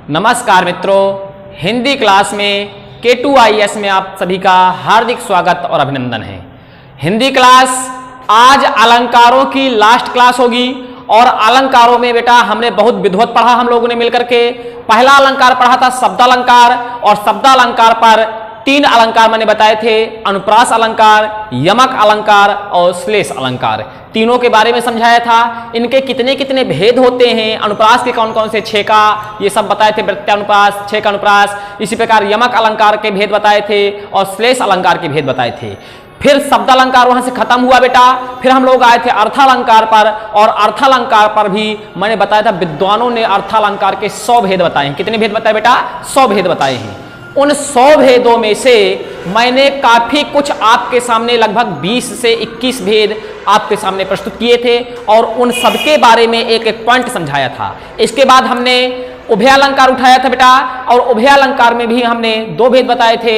नमस्कार मित्रों, हिंदी क्लास में K2IS में आप सभी का हार्दिक स्वागत और अभिनंदन है। हिंदी क्लास आज अलंकारों की लास्ट क्लास होगी और अलंकारों में बेटा हमने बहुत विधिवत पढ़ा हम लोगों ने मिलकर के। पहला अलंकार पढ़ा था शब्दालंकार और शब्दालंकार पर तीन अलंकार मैंने बताए थे, अनुप्रास अलंकार, यमक अलंकार और श्लेष अलंकार। तीनों के बारे में समझाया था, इनके कितने कितने भेद होते हैं, अनुप्रास के कौन कौन से छह का ये सब बताए थे, प्रत्यानुप्रास, छह का अनुप्रास। इसी प्रकार यमक अलंकार के भेद बताए थे और श्लेष अलंकार के भेद बताए थे। फिर शब्दालंकार वहां से खत्म हुआ बेटा, फिर हम लोग आए थे अर्थालंकार पर और अर्थालंकार पर भी मैंने बताया था विद्वानों ने अर्थालंकार के 100 भेद बताए हैं। कितने भेद बताए बेटा? 100 भेद बताए हैं। उन 100 भेदों में से मैंने काफी कुछ आपके सामने लगभग 20 से 21 भेद आपके सामने प्रस्तुत किए थे और उन सबके बारे में एक एक पॉइंट समझाया था। इसके बाद हमने उभयालंकार उठाया था बेटा और उभयालंकार में भी हमने 2 भेद बताए थे,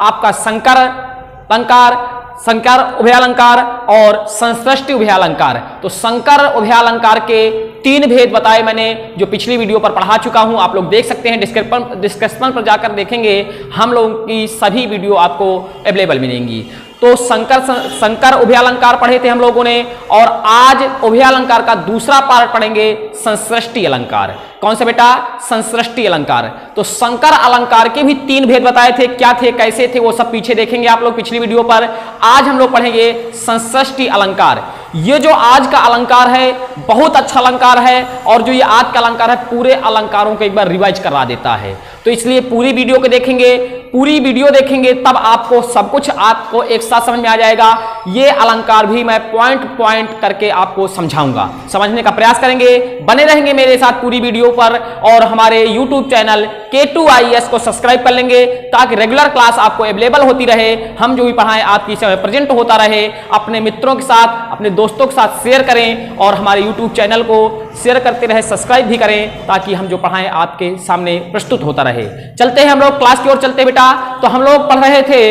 आपका संकर अलंकार, संकर उभयालंकार और संश्लिष्ट उभयालंकार। तो संकर उभयालंकार के 3 भेद बताए मैंने, जो पिछली वीडियो पर पढ़ा चुका हूं। आप लोग देख सकते हैं, डिस्क्रिप्शन पर जाकर देखेंगे, हम लोगों की सभी वीडियो आपको अवेलेबल मिलेंगी। तो संकर उभयालंकार पढ़े थे हम लोगों ने और आज उभयालंकार का दूसरा पार्ट पढ़ेंगे, संश्लिष्ट अलंकार। कौन से बेटा? संश्लिष्ट अलंकार। तो संकर अलंकार के भी 3 भेद बताए थे, क्या थे, कैसे थे, वो सब पीछे देखेंगे आप लोग पिछली वीडियो पर। आज हम लोग पढ़ेंगे संश्लिष्ट अलंकार। ये जो आज का अलंकार है बहुत अच्छा अलंकार है और जो ये आज का अलंकार है पूरे अलंकारों को एक बार रिवाइज करा देता है। तो इसलिए पूरी वीडियो को देखेंगे, पूरी वीडियो देखेंगे तब आपको सब कुछ आपको एक साथ समझ में आ जाएगा। ये अलंकार भी मैं पॉइंट पॉइंट करके आपको समझाऊंगा, समझने का प्रयास करेंगे। बने रहेंगे मेरे साथ पूरी वीडियो पर और हमारे YouTube चैनल K2IS को सब्सक्राइब कर लेंगे ताकि रेगुलर क्लास आपको अवेलेबल होती रहे। हम जो भी पढ़ाएं आपकी समय प्रेजेंट होता रहे। अपने मित्रों के साथ, अपने दोस्तों के साथ शेयर करें और हमारे YouTube चैनल को शेयर करते रहे, सब्सक्राइब भी करें ताकि हम जो पढ़ाएं आपके सामने प्रस्तुत होता रहे। चलते हैं हम लोग क्लास की ओर चलते बेटा। तो हम लोग पढ़ रहे थे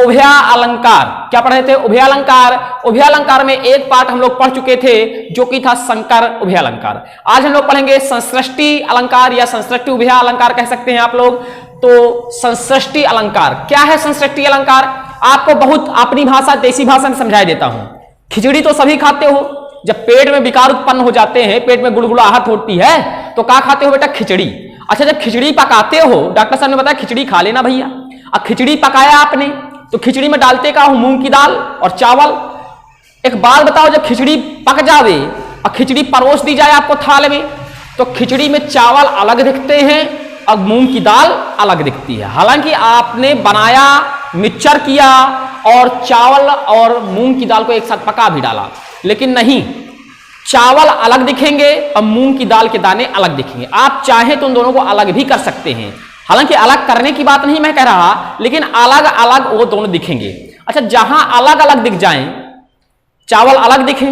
उभया अलंकार। क्या पढ़ रहे थे? उभयालंकार। उभयालंकार में एक पार्ट हम लोग पढ़ चुके थे जो कि था संकर उभयालंकार। आज हम लोग पढ़ेंगे संश्लिष्ट अलंकार या संश्लिष्ट उभया अलंकार कह सकते हैं आप लोग। तो संश्लिष्ट अलंकार क्या है? संश्लिष्ट अलंकार आपको बहुत अपनी भाषा, देसी भाषा में समझाई देता हूं। खिचड़ी तो सभी खाते हो, जब पेट में विकार उत्पन्न हो जाते हैं, पेट में गुड़गुड़ाहट होती है तो क्या खाते हो बेटा? खिचड़ी। अच्छा, जब खिचड़ी पकाते हो, डॉक्टर साहब ने बताया खिचड़ी खा लेना भैया। अब खिचड़ी पकाया आपने तो खिचड़ी में डालते का हो मूंग की दाल और चावल। एक बात बताओ, जब खिचड़ी पक जावे और खिचड़ी परोस दी जाए आपको थाल में तो खिचड़ी में चावल अलग दिखते हैं और मूंग की दाल अलग दिखती है। हालांकि आपने बनाया, मिक्सचर किया और चावल और मूंग की दाल को एक साथ पका भी डाला, लेकिन नहीं, चावल अलग दिखेंगे और मूंग की दाल के दाने अलग दिखेंगे। आप चाहें तो उन दोनों को अलग भी कर सकते हैं। हालांकि अलग करने की बात नहीं मैं कह रहा, लेकिन अलग अलग वो दोनों दिखेंगे। अच्छा, जहां अलग अलग दिख जाएं, चावल अलग दिखे,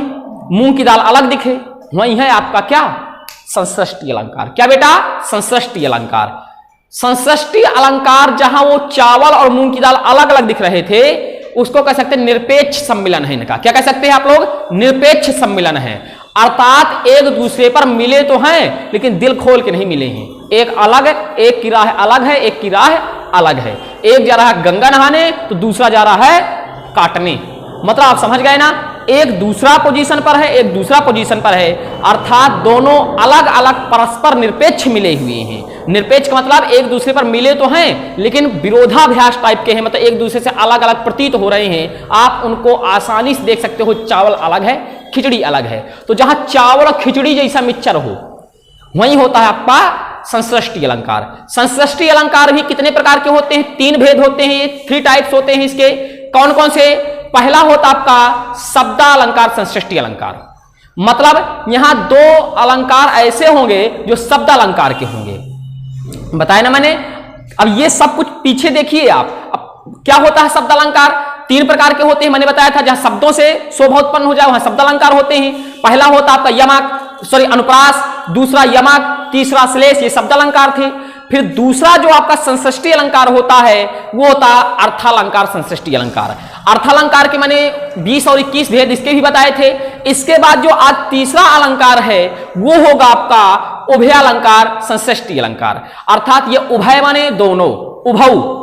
मूंग की दाल अलग दिखे, वही है आपका क्या? संश्लिष्ट अलंकार। क्या बेटा? संश्लिष्ट अलंकार। संश्लिष्ट अलंकार जहां वो चावल और मूंग की दाल अलग अलग दिख रहे थे उसको कह सकते हैं निरपेक्ष सम्मिलन है इनका। क्या कह सकते हैं आप लोग? निरपेक्ष सम्मिलन है। अर्थात एक दूसरे पर मिले तो हैं लेकिन दिल खोल के नहीं मिले हैं। एक अलग, एक की राह अलग है, एक की राह अलग है। एक जा रहा है गंगा नहाने तो दूसरा जा रहा है काटने। मतलब आप समझ गए ना, एक दूसरा पोजीशन पर है, एक दूसरा पोजीशन पर है, अर्थात दोनों अलग अलग परस्पर निरपेक्ष मिले हुए हैं। निरपेक्ष का मतलब एक दूसरे पर मिले तो हैं लेकिन विरोधाभास टाइप के हैं, मतलब एक दूसरे से अलग अलग प्रतीत हो रहे हैं। आप उनको आसानी से देख सकते हो, चावल अलग है, खिचड़ी अलग है। तो जहां चावल और खिचड़ी जैसा मिक्सचर हो वही होता है आपका संश्लिष्ट अलंकार। संश्लिष्ट अलंकार भी कितने प्रकार के होते हैं? 3 भेद होते हैं, 3 टाइप्स होते हैं इसके। कौन कौन से? पहला होता आपका शब्दालंकार, संश्लिष्ट अलंकार। मतलब यहां 2 अलंकार ऐसे होंगे जो शब्दालंकार के होंगे, बताया ना मैंने। अब ये सब कुछ पीछे देखिए आप। अब क्या होता है शब्दालंकार? 3 प्रकार के होते हैं, मैंने बताया था। जहां शब्दों से शोभा उत्पन्न हो जाए वहां शब्दालंकार होते हैं। पहला होता आपका यमक, अनुप्रास, दूसरा यमक, तीसरा श्लेष, ये शब्दालंकार थे। फिर दूसरा जो आपका संश्लिष्ट अलंकार होता है वो होता अर्थालंकार, संश्लिष्ट अलंकार। अर्थालंकार के मैंने 20 और 21 भेद इसके भी बताए थे। इसके बाद जो आज तीसरा अलंकार है वो होगा आपका उभयालंकार संश्लिष्टि अलंकार, अर्थात ये उभय माने दोनों, उभौ,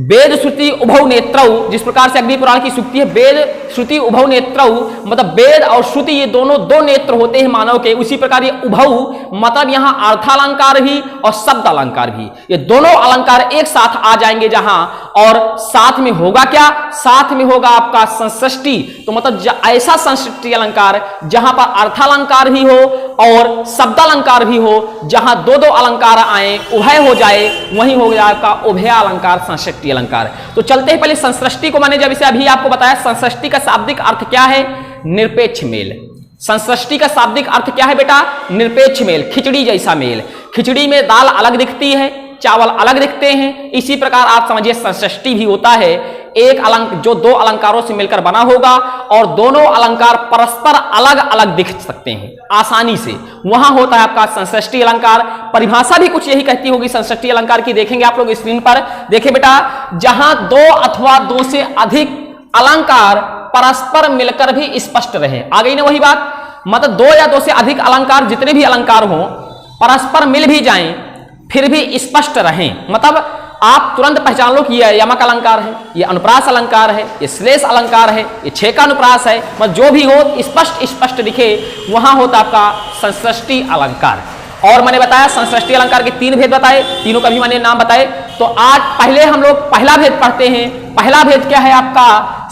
वेद श्रुति उभौ नेत्रौ, जिस प्रकार से अग्नि पुराण की सूक्ति है वेद श्रुति उभौ नेत्रौ, मतलब वेद और श्रुति ये दोनों दो नेत्र होते हैं मानव के, उसी प्रकार ये उभौ मतलब यहां अर्थालंकार भी और शब्द अलंकार भी, ये दोनों अलंकार एक साथ आ जाएंगे जहां, और साथ में होगा क्या, साथ में होगा आपका संश्लिष्टि, तो मतलब ऐसा संश्लिष्टि अलंकार जहां पर अर्थालंकार भी हो और शब्द अलंकार भी हो, जहां दो दो अलंकार आए उभय हो जाए, वही हो गया आपका उभयालंकार संश्लिष्टि अलंकार। तो चलते हैं पहले संश्लिष्टि को, मैंने जब इसे अभी आपको बताया संश्लिष्टि का शाब्दिक अर्थ क्या है, निरपेक्ष मेल। संश्लिष्टि का शाब्दिक अर्थ क्या है बेटा, निरपेक्ष मेल, खिचड़ी जैसा मेल। खिचड़ी में दाल अलग दिखती है, चावल अलग दिखते हैं, इसी प्रकार आप समझिए संश्लिष्टि भी होता है, एक अलंकार जो दो अलंकारों से मिलकर बना होगा और दोनों अलंकार परस्पर अलग अलग दिख सकते हैं आसानी से, वहां होता है आपका संश्लिष्टि अलंकार। परिभाषा भी कुछ यही कहती होगी संश्लिष्टि अलंकार की, देखेंगे आप लोग स्क्रीन पर। देखिए बेटा, जहां दो अथवा दो से अधिक अलंकार परस्पर मिलकर भी स्पष्ट रहे, आ गई ना वही बात, मतलब दो या दो से अधिक अलंकार, जितने भी अलंकार हो परस्पर मिल भी जाएं फिर भी स्पष्ट रहें, मतलब आप तुरंत पहचान लो कि यह यमक अलंकार है, यह अनुप्रास अलंकार है, यह श्लेष अलंकार है, यह छेका अनुप्रास है, मतलब जो भी हो स्पष्ट दिखे, वहां होता आपका संश्लिष्टि अलंकार। और मैंने बताया संश्लिष्टि अलंकार के तीन भेद बताए, तीनों का भी मैंने नाम बताए। तो आज पहले हम लोग पहला भेद पढ़ते हैं। पहला भेद क्या है आपका,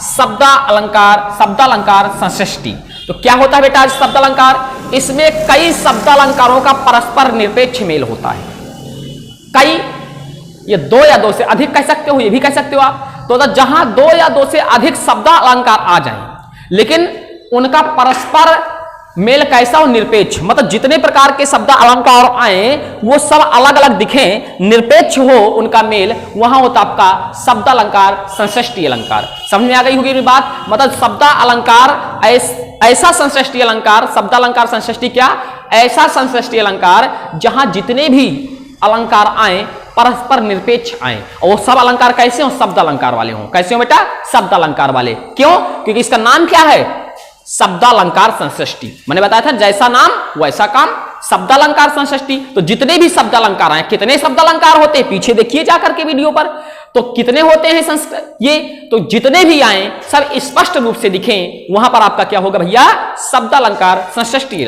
शब्द अलंकार संश्लिष्टि। तो क्या होता है बेटा शब्द अलंकार, इसमें कई शब्द अलंकारों का परस्पर निरपेक्ष मेल होता है, कई, ये दो या दो से अधिक कह सकते हो, ये भी कह सकते हो आप। तो जहां दो या दो से अधिक शब्द अलंकार आ जाएं, लेकिन उनका परस्पर मेल कैसा हो, निरपेक्ष, मतलब जितने प्रकार के शब्द अलंकार आए वो सब अलग अलग दिखें, निरपेक्ष हो उनका मेल, वहां होता आपका शब्द अलंकार संश्लिष्टि अलंकार। समझ में आ गई होगी बात, मतलब शब्द अलंकार ऐसा संश्लिष्टि अलंकार, शब्द अलंकार संश्लिष्टि क्या, ऐसा संश्लिष्टि अलंकार जहां जितने भी अलंकार आए परस्पर निरपेक्ष आए, और वो सब अलंकार कैसे हो, शब्द अलंकार वाले हों। कैसे हो बेटा, शब्द अलंकार वाले। क्यों, क्योंकि इसका नाम क्या है, शब्द अलंकार संश्लिष्टि। मैंने बताया था जैसा नाम वैसा काम, शब्द अलंकार संश्लिष्टि। तो जितने भी शब्द अलंकार आए, कितने शब्द अलंकार होते हैं पीछे देखिए जाकर के वीडियो पर, तो कितने होते हैं ये, तो जितने भी आए सब स्पष्ट रूप से दिखें, वहां पर आपका क्या होगा भैया, शब्द अलंकार संश्लिष्टि।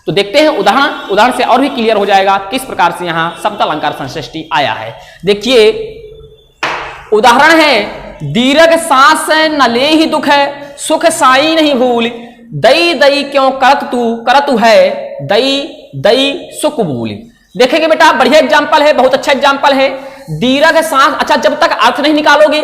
तो देखते हैं उदाहरण से और भी क्लियर हो जाएगा किस प्रकार से यहां शब्द अलंकार संश्लिष्टि आया है। देखिए उदाहरण है, दीर्घ सांस न ले ही दुख है, सुख साई नहीं भूल, दई दई क्यों करतु है, दई दई सुख भूल। देखेंगे बेटा बढ़िया एग्जाम्पल है, बहुत अच्छा एग्जाम्पल है। दीर्घ सांस, अच्छा जब तक अर्थ नहीं निकालोगे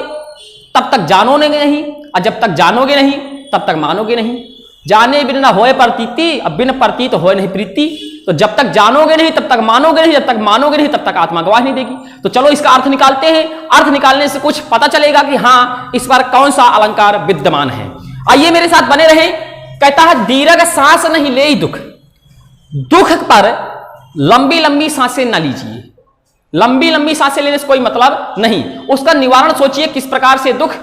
तब तक जानोगे नहीं, और जब तक जानोगे नहीं तब तक मानोगे नहीं। जाने बिन ना होए प्रतीति, अब बिन प्रतीत होए नहीं प्रीति। तो जब तक जानोगे नहीं तब तक मानोगे नहीं, जब तक मानोगे नहीं तब तक आत्मा गवाह नहीं देगी। तो चलो इसका अर्थ निकालते हैं। अर्थ निकालने से कुछ पता चलेगा कि हाँ इस बार कौन सा अलंकार विद्यमान है। आइए मेरे साथ बने रहे। कहता है दीर्घ सांस नहीं ले दुख, दुख पर लंबी लंबी सांसें ना लीजिए। लंबी लंबी सांसें लेने से कोई मतलब नहीं, उसका निवारण सोचिए किस प्रकार से दुख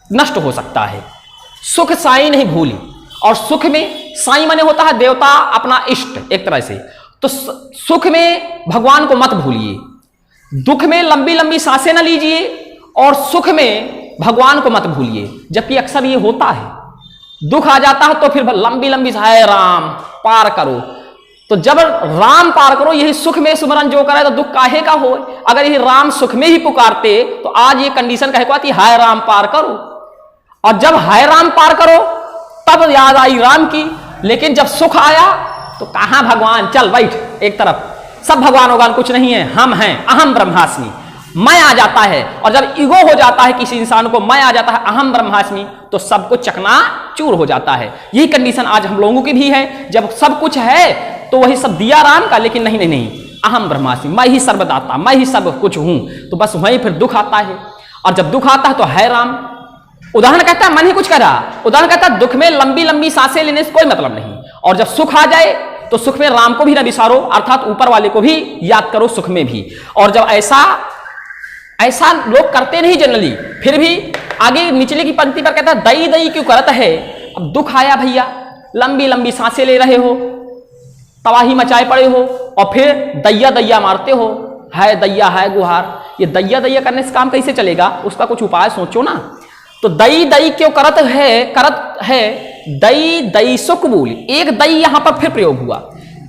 नष्ट हो सकता है। सुख साई नहीं भूली, और सुख में साई माने होता है देवता, अपना इष्ट एक तरह से। तो सुख में भगवान को मत भूलिए, दुख में लंबी लंबी सांसें न लीजिए, और सुख में भगवान को मत भूलिए। जबकि अक्सर ये होता है, दुख आ जाता है तो फिर लंबी लंबी हाय राम पार करो। तो जब राम पार करो, यही सुख में सुमरन जो करे तो दुख काहे का हो। अगर यही राम सुख में ही पुकारते तो आज ये कंडीशन कहे को हाय राम पार करो, और जब हाय राम पार करो तब याद आई राम की। लेकिन जब सुख आया तो कहां भगवान, चल बैठ एक तरफ, सब भगवान भगवान कुछ नहीं है, हम हैं, अहम ब्रह्मास्मि, मैं आ जाता है। और जब ईगो हो जाता है किसी इंसान को, मैं आ जाता है अहम ब्रह्मास्मि, तो सब कुछ चकनाचूर हो जाता है। यही कंडीशन आज हम लोगों की भी है। जब सब कुछ है तो वही सब दिया राम का, लेकिन नहीं नहीं नहीं, अहम ब्रह्मास्मि, मैं ही सर्वदाता, मैं ही सब कुछ हूं, तो बस वहीं फिर दुख आता है। और जब दुख आता है तो है राम। उदाहरण कहता है मन ही कुछ कह रहा, उदाहरण कहता है दुख में लंबी लंबी सांसें लेने से कोई मतलब नहीं, और जब सुख आ जाए तो सुख में राम को भी न विसारो, अर्थात ऊपर वाले को भी याद करो सुख में भी। और जब ऐसा लोग करते नहीं जनरली, फिर भी आगे निचले की पंक्ति पर कहता है दई दई क्यों करत है। अब दुख आया भैया, लंबी लंबी सांसें ले रहे हो, तबाही मचाए पड़े हो, और फिर दैया दैया मारते हो, है दैया है गुहार। ये दैया दैया करने से काम कैसे चलेगा, उसका कुछ उपाय सोचो ना। तो दई दई क्यों करत है दई दई सो कबूल, एक दई यहां पर फिर प्रयोग हुआ।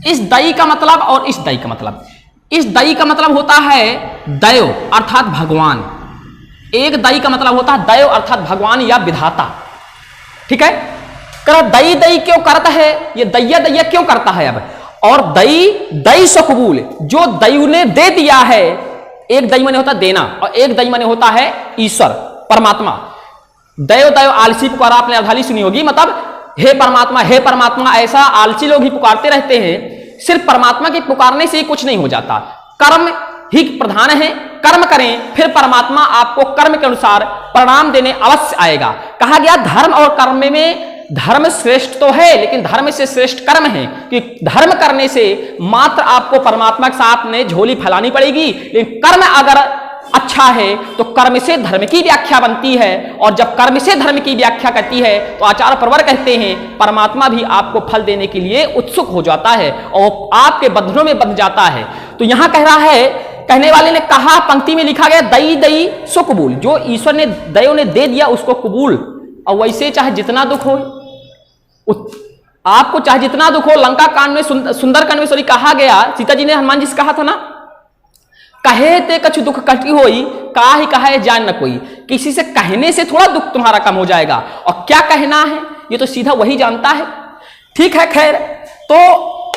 इस दई का मतलब और इस दई का मतलब, इस दई का मतलब होता है दैव अर्थात भगवान, एक दई का मतलब होता है दैव अर्थात भगवान या विधाता। ठीक है, कर दई दई क्यों करता है, ये दैया दैया क्यों करता है अब। और दई दई सो कबूल, जो दई ने दे दिया है, एक दई माने होता है देना और एक दई माने होता है ईश्वर परमात्मा। दैव दैव आलसी पुकारा आपने अवधाली सुनी होगी, मतलब हे परमात्मा, ऐसा आलसी लोग ही पुकारते रहते हैं। सिर्फ परमात्मा के पुकारने से ही कुछ नहीं हो जाता, कर्म ही प्रधान है। कर्म करें, फिर परमात्मा आपको कर्म के अनुसार परिणाम देने अवश्य आएगा। कहा गया धर्म और कर्म में धर्म श्रेष्ठ तो है, लेकिन धर्म से श्रेष्ठ कर्म है, कि धर्म करने से मात्र आपको परमात्मा के साथ में झोली फैलानी पड़ेगी, लेकिन कर्म अगर अच्छा है तो कर्म से धर्म की व्याख्या बनती है, और जब कर्म से धर्म की व्याख्या करती है तो आचार्य प्रवर कहते हैं परमात्मा भी आपको फल देने के लिए उत्सुक हो जाता है और आपके बंधनों में बंध जाता है। तो यहां कह रहा है, कहने वाले ने कहा, पंक्ति में लिखा गया दई दई सो कबूल, जो ईश्वर ने दैव ने दे दिया उसको कबूल। और वैसे चाहे जितना दुख हो, आपको चाहे जितना दुख हो, लंका कांड में सुंदरकांड में सॉरी कहा गया, सीता जी ने हनुमान जी से कहा था ना, कहे ते कछु दुख कटी होई, काहि कहे जान न कोई। किसी से कहने से थोड़ा दुख तुम्हारा कम हो जाएगा, और क्या कहना है ये तो सीधा वही जानता है। ठीक है, खैर, तो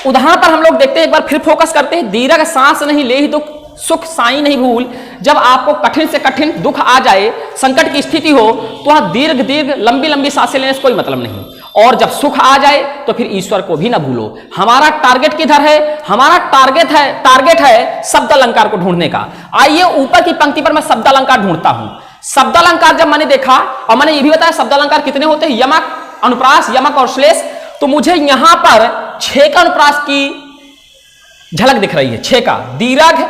उदाहरण पर हम लोग देखते हैं, एक बार फिर फोकस करते हैं। दीर्घ सांस नहीं ले ही दुख, सुख साई नहीं भूल। जब आपको कठिन से कठिन दुख आ जाए, संकट की स्थिति हो, तो वहां दीर्घ लंबी लंबी सांसें लेने से कोई मतलब नहीं। और जब सुख आ जाए तो फिर ईश्वर को भी ना भूलो। हमारा टारगेट किधर है, हमारा टारगेट है शब्द अलंकार को ढूंढने का। आइए ऊपर की पंक्ति पर मैं शब्द अलंकार ढूंढता हूं। शब्द अलंकार जब मैंने देखा, और मैंने ये भी बताया शब्द अलंकार कितने होते हैं, यमक, अनुप्रास, यमक और श्लेष। तो मुझे यहां पर 6 का अनुप्रास की झलक दिख रही है। 6 का दीर्घ,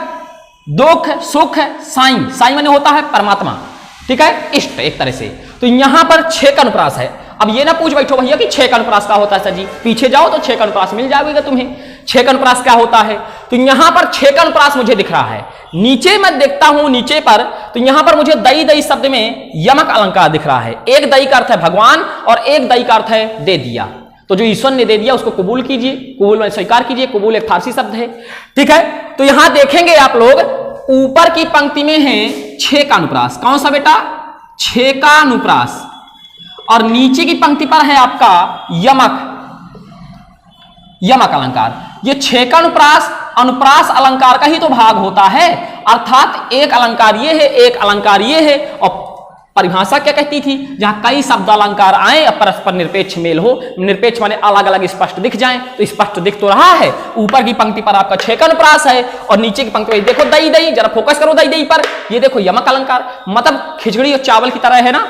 दुख, सुख, साई। साई माने होता है परमात्मा, ठीक है, इष्ट एक तरह से। तो यहां पर 6 का अनुप्रास है। अब ये ना पूछ बैठो भैया कि 6 का अनुप्रास क्या होता है सर जी, पीछे जाओ तो 6 का अनुप्रास मिल जाएगा तुम्हें। 6 का अनुप्रास क्या होता है, तो यहां पर 6 का अनुप्रास मुझे दिख रहा है। नीचे मैं देखता हूं, नीचे पर, तो यहां पर मुझे दई दई शब्द में यमक अलंकार दिख रहा है। एक दई का अर्थ है भगवान और एक दई का अर्थ है दे दिया। तो जो ईश्वर ने दे दिया उसको कबूल कीजिए, कबूल में स्वीकार कीजिए। कबूल एक फारसी शब्द है, ठीक है। तो यहां देखेंगे आप लोग, ऊपर की पंक्ति में है 6 का अनुप्रास। कौन सा बेटा, 6 का अनुप्रास। और नीचे की पंक्ति पर है आपका यमक अलंकार। ये 6 का अनुप्रास अलंकार का ही तो भाग होता है। अर्थात एक अलंकार ये है, एक अलंकार ये है। और परिभाषा क्या कहती थी, जहां कई शब्द अलंकार आए और परस्पर निरपेक्ष मेल हो, निरपेक्ष माने अलग अलग स्पष्ट दिख जाए, तो स्पष्ट दिख तो रहा है। ऊपर की पंक्ति पर आपका 6 का अनुप्रास है और नीचे की पंक्ति पर देखो दई दई, जरा फोकस करो दई दई पर। ये देखो यमक अलंकार, मतलब खिचड़ी और चावल की तरह है ना,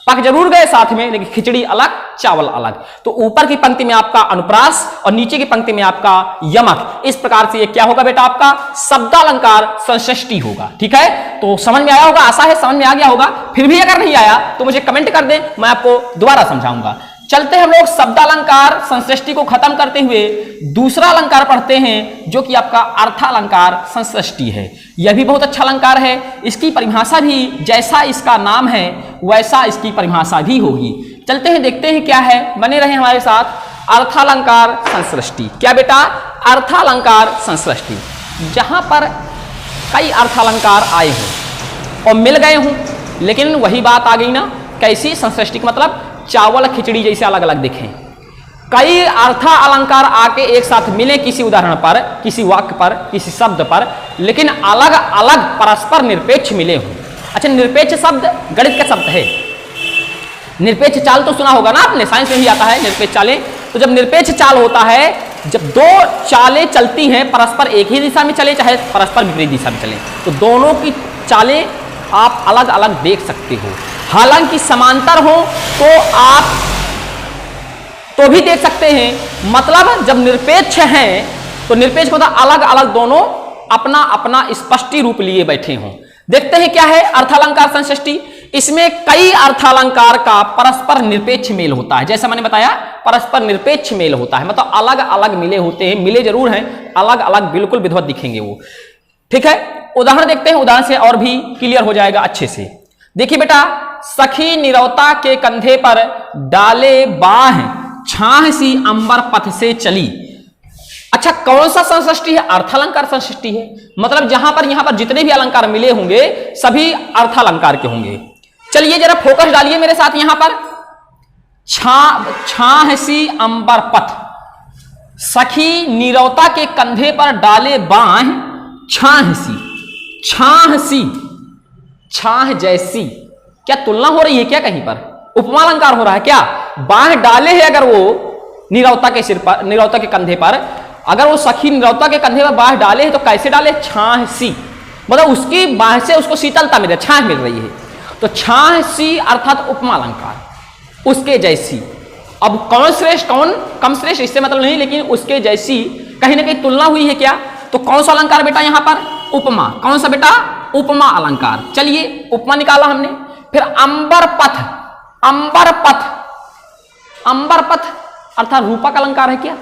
पक जरूर गए साथ में, लेकिन खिचड़ी अलग चावल अलग। तो ऊपर की पंक्ति में आपका अनुप्रास और नीचे की पंक्ति में आपका यमक। इस प्रकार से ये क्या होगा बेटा, आपका शब्दालंकार संश्लिष्टि होगा। ठीक है, तो समझ में आया होगा, आशा है समझ में आ गया होगा। फिर भी अगर नहीं आया तो मुझे कमेंट कर दें, मैं आपको दोबारा समझाऊंगा। चलते हम लोग शब्दालंकार संश्लिष्टि को खत्म करते हुए दूसरा अलंकार पढ़ते हैं, जो कि आपका अर्थालंकार संश्लिष्टि है। यह भी बहुत अच्छा अलंकार है। इसकी परिभाषा भी जैसा इसका नाम है वैसा इसकी परिभाषा भी होगी। चलते हैं, देखते हैं क्या है। बने रहे हमारे साथ। अर्थालंकार संश्लिष्टि क्या बेटा, अर्थालंकार संश्लिष्टि, जहां पर कई अर्थालंकार आए हों और मिल गए हों, लेकिन वही बात आ गई ना, कैसी संश्लिष्टि का मतलब चावल खिचड़ी जैसे अलग अलग दिखें। कई अर्था अलंकार आके एक साथ मिले किसी उदाहरण पर, किसी वाक्य पर, किसी शब्द पर, लेकिन अलग अलग परस्पर निरपेक्ष मिले हों। अच्छा, निरपेक्ष शब्द गणित का शब्द है। निरपेक्ष चाल तो सुना होगा ना आपने, साइंस में भी आता है निरपेक्ष चालें। तो जब निरपेक्ष चाल होता है, जब 2 चालें चलती हैं, परस्पर एक ही दिशा में चले चाहे परस्पर विपरीत दिशा में चले, तो दोनों की चालें आप अलग अलग देख सकते हो। हालांकि समांतर हो तो आप तो भी देख सकते हैं। मतलब जब निरपेक्ष हैं तो निरपेक्ष होता अलग अलग, दोनों अपना अपना स्पष्टी रूप लिए बैठे हों। देखते हैं क्या है अर्थालंकार संश्लिष्टि। इसमें कई अर्थालंकार का परस्पर निरपेक्ष मेल होता है। जैसा मैंने बताया परस्पर निरपेक्ष मेल होता है, मतलब अलग अलग मिले होते हैं, मिले जरूर हैं, अलग अलग बिल्कुल विधिवत दिखेंगे वो। ठीक है, उदाहरण देखते हैं, उदाहरण से और भी क्लियर हो जाएगा अच्छे से। देखिए बेटा, सखी निरौता के कंधे पर डाले बाह, छाह सी अंबर पथ से चली। अच्छा, कौन सा संश्लिष्टि है? अर्थालंकार संश्लिष्टि है, मतलब यहां पर जितने भी अलंकार मिले होंगे सभी अर्थालंकार के होंगे। चलिए जरा फोकस डालिए मेरे साथ यहां पर। छाह सी अंबर पथ, सखी निरौता के कंधे पर डाले बाह, छाह सी, छाह जैसी। क्या तुलना हो रही है क्या? कहीं पर उपमा अलंकार हो रहा है क्या? बाह डाले है अगर वो निरौता के सिर पर, निरौता के कंधे पर, अगर वो सखी निरौता के कंधे पर बाह डाले है तो कैसे डाले? छाह सी, मतलब उसकी बाह से उसको शीतलता मिल रही है, छाह मिल रही है, तो छाह सी अर्थात उपमा अलंकार, उसके जैसी। अब कौन श्रेष्ठ कौन कम श्रेष्ठ इससे मतलब नहीं, लेकिन उसके जैसी कहीं ना कहीं तुलना हुई है क्या? तो कौन सा अलंकार बेटा यहां पर? उपमा। कौन सा बेटा? उपमा अलंकार। चलिए उपमा निकाला हमने। फिर अंबर पथ, अंबर पथ, अंबर पथ अर्थात रूपक अलंकार है क्या?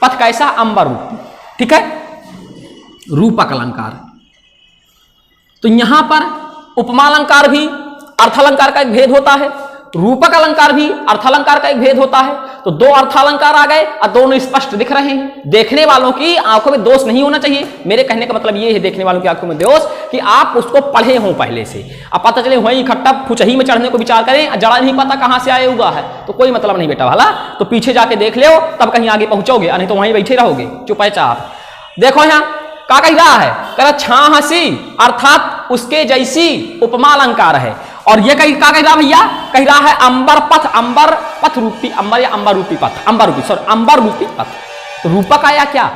पथ कैसा? अंबर रूप, ठीक है, रूपक अलंकार। तो यहां पर उपमा अलंकार भी अर्थालंकार का एक भेद होता है, रूपक अलंकार भी अर्थालंकार का एक भेद होता है। तो दो अर्थालंकार आ गए और दोनों स्पष्ट दिख रहे हैं। देखने वालों की आंखों में दोष नहीं होना चाहिए, मेरे कहने का मतलब ये है देखने वालों की आंखों में दोष कि आप उसको पढ़े हों पहले से। अब पता चले वहीं इकट्ठा फुचही में चढ़ने को विचार करें, जड़ा नहीं पता कहां से आए हुआ है, तो कोई मतलब नहीं बेटा भला। तो पीछे जाके देख लो, तब कहीं आगे पहुंचोगे, नहीं तो वहीं बैठे रहोगे चुपचाप। देखो यहां क्या कह रहा है? कह रहा छाह सी अर्थात उसके जैसी उपमा अलंकार है। और ये क्या कह रहा भैया? कह रहा है अंबर पथ, अंबर पथ रूपी, अंबर या अंबर रूपी पथ, अंबर रूपी, सॉरी अंबर रूपी पथ। तो रूपक आया क्या?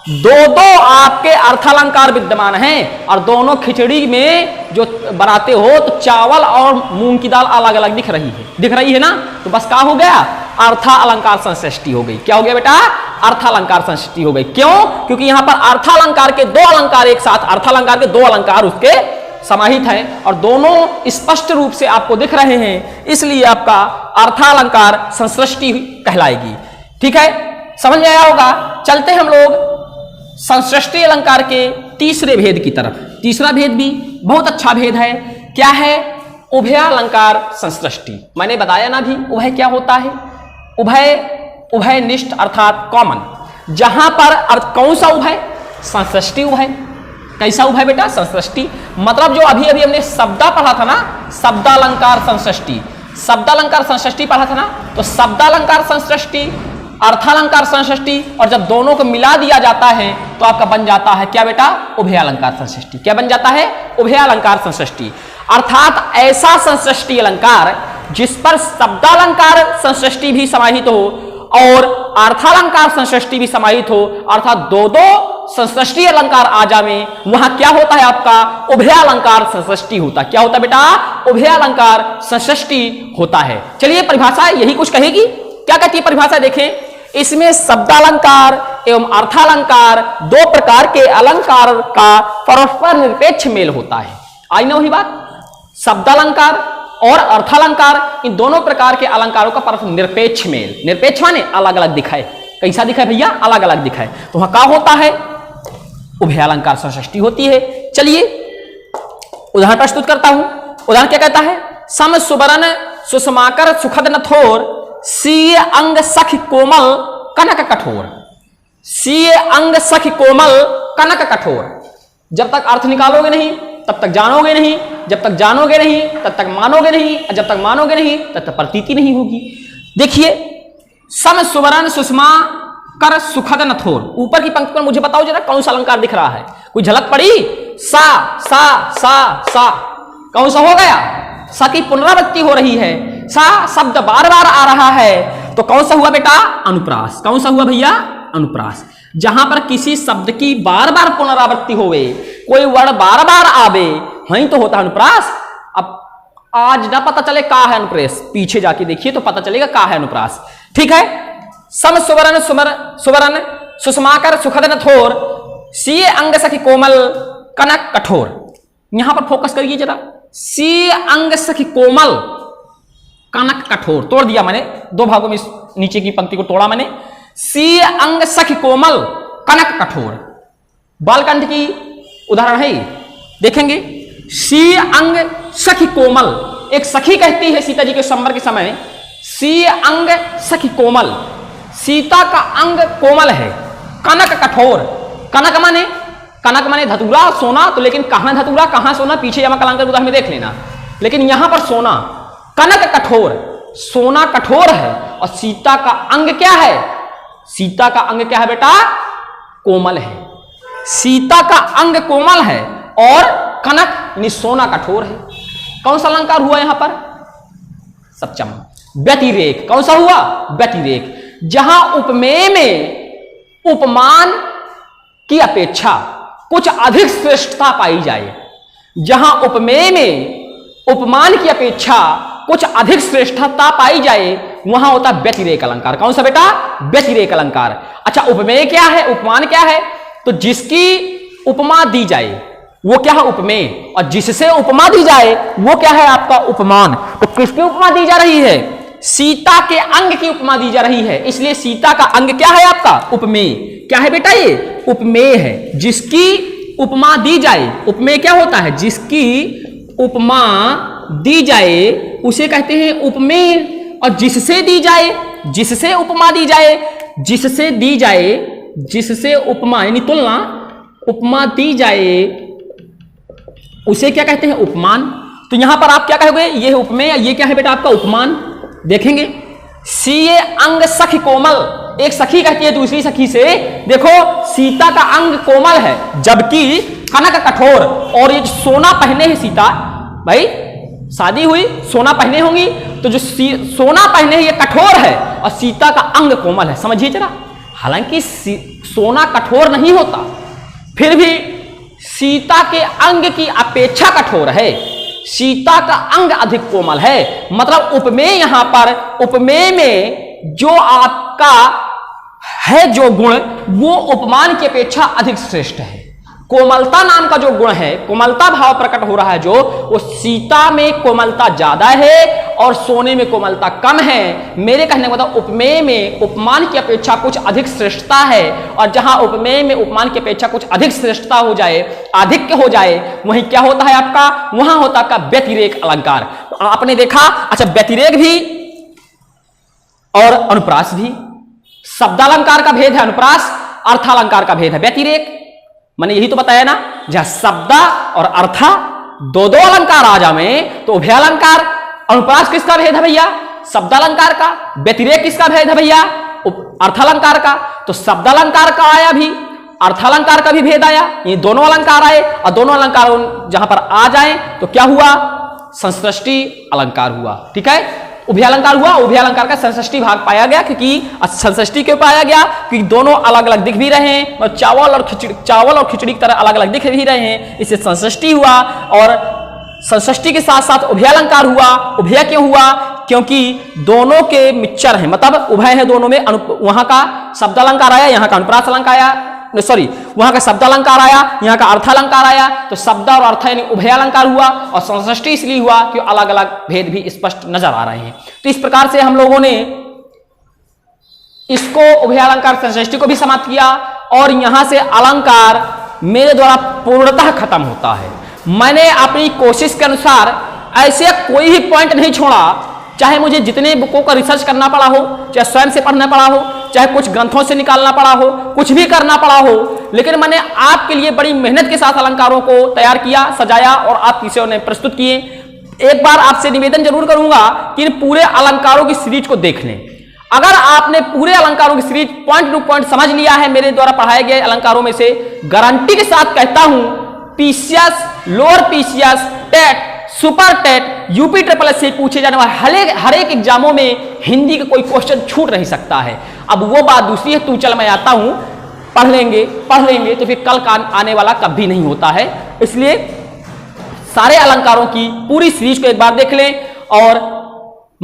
दो आपके अर्थालंकार विद्यमान हैं और दोनों खिचड़ी में जो बनाते हो तो चावल और मूंग की दाल अलग अलग दिख रही है ना, तो बस क्या हो गया? अर्थालंकार संश्लिष्टि हो गई। क्या हो गया बेटा? अर्थालंकार संश्लिष्टि हो गई। क्यों? क्योंकि यहां पर अर्थालंकार के दो अलंकार एक साथ, अर्थालंकार के दो अलंकार उसके समाहित हैं और दोनों स्पष्ट रूप से आपको दिख रहे हैं, इसलिए आपका अर्थालंकार संश्लिष्टि कहलाएगी। ठीक है, समझ में आया होगा। चलते हम लोग संश्लिष्टि अलंकार के तीसरे भेद की तरफ। तीसरा भेद भी बहुत अच्छा भेद है। क्या है? उभयालंकार संश्लिष्टि। मैंने बताया ना भी उभय क्या होता है। उभयनिष्ठ अर्थात कॉमन। जहां पर कौन सा उभय? संश्लिष्टि उभय। कैसा उभय बेटा? संश्लिष्टि। मतलब जो अभी हमने शब्दा पढ़ा था ना, शब्दालंकार संश्लिष्टि, शब्दालंकार संश्लिष्टि पढ़ा था ना, तो शब्दालंकार संश्लिष्टि, अर्थालंकार संश्लिष्टि, और जब दोनों को मिला दिया जाता है तो आपका बन जाता है क्या बेटा? उभयालंकार संश्लिष्टि। क्या बन जाता है? उभयालंकार संश्लिष्टि। अर्थात ऐसा संश्लिष्टि अलंकार जिस पर शब्दालंकार संश्लिष्टि भी समाहित हो और अर्थालंकार संश्लिष्टि भी समाहित हो, अर्थात दो संश्लिष्टि अलंकार आ जावे, वहां क्या होता है? आपका उभयालंकार संश्लिष्टि होता है। क्या होता है बेटा? उभयालंकार संश्लिष्टि होता है। चलिए परिभाषा यही कुछ कहेगी। क्या कहती है परिभाषा? देखें, इसमें शब्दालंकार एवं अर्थालंकार दो प्रकार के अलंकार का परस्पर निरपेक्ष मेल होता है। आई ना वही बात? शब्दालंकार और अर्थालंकार, इन दोनों प्रकार के अलंकारों का परस्पर निरपेक्ष मेल। निरपेक्ष माने अलग अलग दिखाए। कैसा दिखाए भैया? अलग अलग दिखाए। तो वहां क्या होता है? उभयालंकार संश्लिष्टि होती है। चलिए उदाहरण प्रस्तुत करता हूं। उदाहरण क्या कहता है? सम सुबरन सुषमाकर सुखद नथोर, सीय अंग सखी कोमल कनक कठोर। सीय अंग सखी कोमल कनक कठोर। जब तक अर्थ निकालोगे नहीं तब तक जानोगे नहीं, जब तक जानोगे नहीं तब तक मानोगे नहीं, और जब तक मानोगे नहीं तब तक प्रतीति नहीं होगी। देखिए, सम सुवर्ण सुषमा कर सुखद नथोर। ऊपर की पंक्ति पर मुझे बताओ जरा कौन सा अलंकार दिख रहा है? कोई झलक पड़ी? सा सा सा सा कौन सा हो गया? सा की पुनरावृत्ति हो रही है, सा शब्द बार बार आ रहा है, तो कौन सा हुआ बेटा? अनुप्रास। कौन सा हुआ भैया? अनुप्रास। जहां पर किसी शब्द की बार बार पुनरावृत्ति होवे, कोई वर्ण बार बार आवे, वहीं तो होता है अनुप्रास। अब आज ना पता चले का है अनुप्रास, पीछे जाके देखिए तो पता चलेगा का है अनुप्रास। ठीक है, सम सुवर्ण सुवर्ण सुषमाकर सुखद नथोर, सीय अंग सखी कोमल कनक कठोर। यहां पर फोकस करिए जरा। सीय अंग सखी कोमल कनक कठोर, तोड़ दिया मैंने दो भागों में, नीचे की पंक्ति को तोड़ा मैंने। सी अंग सखी कोमल कनक कठोर, बालकंठ की उदाहरण है ये, देखेंगे। सी अंग सखी कोमल, एक सखी कहती है सीता जी के स्वयंवर के समय, सी अंग सखी कोमल, सीता का अंग कोमल है, कनक कठोर। कनक माने धतूरा सोना, तो लेकिन कहां धतूरा कहां सोना पीछे यमक अलंकार उदाहरण में देख लेना, लेकिन यहां पर सोना, कनक कठोर, सोना कठोर है। और सीता का अंग क्या है? सीता का अंग क्या है बेटा? कोमल है। सीता का अंग कोमल है और कनक यानी सोना कठोर है। कौन सा अलंकार हुआ यहां पर? सप्तम व्यतिरेक। कौन सा हुआ? व्यतिरेक। जहां उपमेय में उपमान की अपेक्षा कुछ अधिक श्रेष्ठता पाई जाए, जहां उपमेय में उपमान की अपेक्षा कुछ अधिक श्रेष्ठता पाई जाए, वहां होता व्यतिरेक अलंकार। कौन सा बेटा? व्यतिरेक अलंकार। अच्छा, उपमेय क्या है, उपमान क्या है? तो जिसकी उपमा दी जाए वो क्या है? उपमेय। और जिससे उपमा दी जाए वो क्या है? आपका उपमान। तो किसकी उपमा दी जा रही है? सीता के अंग की उपमा दी जा रही है, इसलिए सीता का अंग क्या है आपका? उपमेय। क्या है बेटा? ये उपमेय है। जिसकी उपमा दी जाए, उपमेय क्या होता है? जिसकी उपमा दी जाए उसे कहते हैं उपमेय। और जिससे दी जाए, जिससे उपमा दी जाए, जिससे दी जाए, जिससे उपमा यानी तुलना, उपमा दी जाए उसे क्या कहते हैं? उपमान। तो यहां पर आप क्या कहोगे? ये है उपमेय, ये क्या है बेटा? आपका उपमान। देखेंगे, सीए अंग सखी कोमल, एक सखी कहती है दूसरी सखी से, देखो सीता का अंग कोमल है जबकि कनक कठोर। और ये सोना पहने है सीता, भाई शादी हुई सोना पहने होंगी, तो जो सोना पहने ये कठोर है और सीता का अंग कोमल है। समझिए जरा, हालांकि सोना कठोर नहीं होता, फिर भी सीता के अंग की अपेक्षा कठोर है, सीता का अंग अधिक कोमल है। मतलब उपमेय, यहां पर उपमेय में जो आपका है जो गुण, वो उपमान की अपेक्षा अधिक श्रेष्ठ है। कोमलता नाम का जो गुण है, कोमलता भाव प्रकट हो रहा है जो, वो सीता में कोमलता ज्यादा है और सोने में कोमलता कम है। मेरे कहने का मतलब उपमेय में उपमान की अपेक्षा कुछ अधिक श्रेष्ठता है, और जहां उपमेय में उपमान की अपेक्षा कुछ अधिक श्रेष्ठता हो जाए, आधिक्य हो जाए, वहीं क्या होता है आपका? वहां होता है आपका व्यतिरेक अलंकार। तो आपने देखा, अच्छा व्यतिरेक भी और अनुप्रास भी, शब्दालंकार का भेद है अनुप्रास, अर्थालंकार का भेद है व्यतिरेक। मैंने यही तो बताया ना, जहां शब्द और अर्थ दो दो अलंकार आ जावे तो उभयालंकार। अनुप्रास किसका भेद है भैया? शब्दालंकार का। व्यतिरेक किसका भेद है भैया? अर्थालंकार का। तो शब्दालंकार का आया भी, अर्थालंकार का भी भेद आया, ये दोनों अलंकार आए, और दोनों अलंकार जहां पर आ जाए तो क्या हुआ? संसृष्टि अलंकार हुआ। ठीक है, उभयालंकार हुआ, उभयालंकार का संसृष्टि भाग पाया गया। क्योंकि संसृष्टि क्यों पाया गया? क्योंकि दोनों अलग अलग दिख भी रहे हैं, और चावल और खिचड़ी की तरह अलग अलग दिख भी रहे हैं, इससे संसृष्टि हुआ। और संसृष्टि के साथ साथ उभयालंकार हुआ। उभय क्यों हुआ? क्योंकि दोनों के मिक्सचर है, मतलब उभय है दोनों में। वहां का शब्दालंकार आया, यहाँ का अनुप्रास अलंकार आया, सॉरी वहां का शब्दालंकार आया, यहाँ का अर्थालंकार आया। तो शब्द और अर्थ यानी उभयालंकार हुआ, और संसृष्टि इसलिए हुआ कि अलग अलग भेद भी स्पष्ट नजर आ रहे हैं। तो इस प्रकार से हम लोगों ने इसको उभयालंकार संसृष्टि को भी समाप्त किया, और यहां से अलंकार मेरे द्वारा पूर्णतः खत्म होता है। मैंने अपनी कोशिश के अनुसार ऐसे कोई भी पॉइंट नहीं छोड़ा, चाहे मुझे जितने बुकों का रिसर्च करना पड़ा हो, चाहे स्वयं से पढ़ना पड़ा हो, चाहे कुछ ग्रंथों से निकालना पड़ा हो, कुछ भी करना पड़ा हो, लेकिन मैंने आपके लिए बड़ी मेहनत के साथ अलंकारों को तैयार किया, सजाया, और आप किसी ने प्रस्तुत किए। एक बार आपसे निवेदन जरूर करूंगा कि इन पूरे अलंकारों की सीरीज को देख लें। अगर आपने पूरे अलंकारों की सीरीज पॉइंट टू पॉइंट समझ लिया है मेरे द्वारा पढ़ाए गए अलंकारों में से, गारंटी के साथ कहता हूं PCS, lower PCS, TET, super TET, UP triple S से पूछे जाने वाले हर एक एग्जामों में हिंदी का कोई क्वेश्चन छूट नहीं सकता है। अब वो बात दूसरी है, तू चल मैं आता हूं, पढ़ लेंगे तो फिर कल का आने वाला कभी नहीं होता है। इसलिए सारे अलंकारों की पूरी सीरीज को एक बार देख लें। और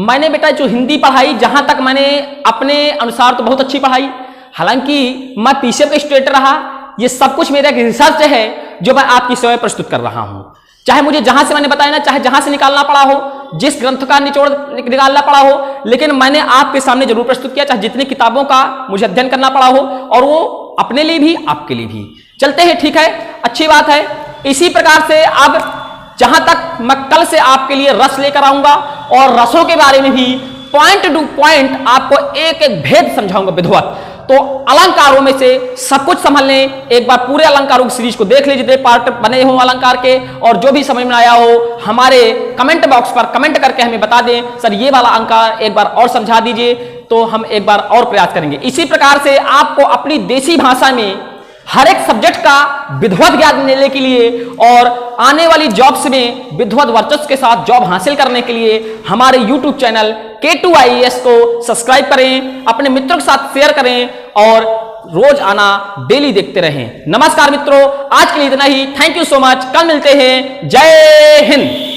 मैंने बेटा जो हिंदी पढ़ाई, जहां तक मैंने अपने अनुसार तो बहुत अच्छी पढ़ाई, हालांकि मैं पीछे का स्टूडेंट रहा, ये सब कुछ मेरा एक रिसर्च है जो मैं आपकी सेवा में प्रस्तुत कर रहा हूं। चाहे मुझे जहां से मैंने बताया ना, चाहे जहां से निकालना पड़ा हो, जिस ग्रंथ का निचोड़ निकालना पड़ा हो, लेकिन मैंने आपके सामने जरूर प्रस्तुत किया, चाहे जितनी किताबों का मुझे अध्ययन करना पड़ा हो, और वो अपने लिए भी आपके लिए भी। चलते हैं, ठीक है, अच्छी बात है। इसी प्रकार से अब जहां तक मैं कल से आपके लिए रस लेकर आऊंगा और रसों के बारे में भी पॉइंट टू पॉइंट आपको एक एक भेद समझाऊंगा विधिवत। तो अलंकारों में से सब कुछ समझ लें, एक बार पूरे अलंकारों की सीरीज को देख लीजिए, जितने पार्ट बने हों अलंकार के, और जो भी समझ में आया हो हमारे कमेंट बॉक्स पर कमेंट करके हमें बता दें, सर ये वाला अलंकार एक बार और समझा दीजिए, तो हम एक बार और प्रयास करेंगे। इसी प्रकार से आपको अपनी देसी भाषा में हर एक सब्जेक्ट का विधिवत ज्ञान लेने के लिए और आने वाली जॉब्स में विधिवत वर्चस्व के साथ जॉब हासिल करने के लिए हमारे YouTube चैनल K2IAS को सब्सक्राइब करें, अपने मित्रों के साथ शेयर करें और रोज आना डेली देखते रहें। नमस्कार मित्रों, आज के लिए इतना ही। Thank you so much. कल मिलते हैं। जय हिंद।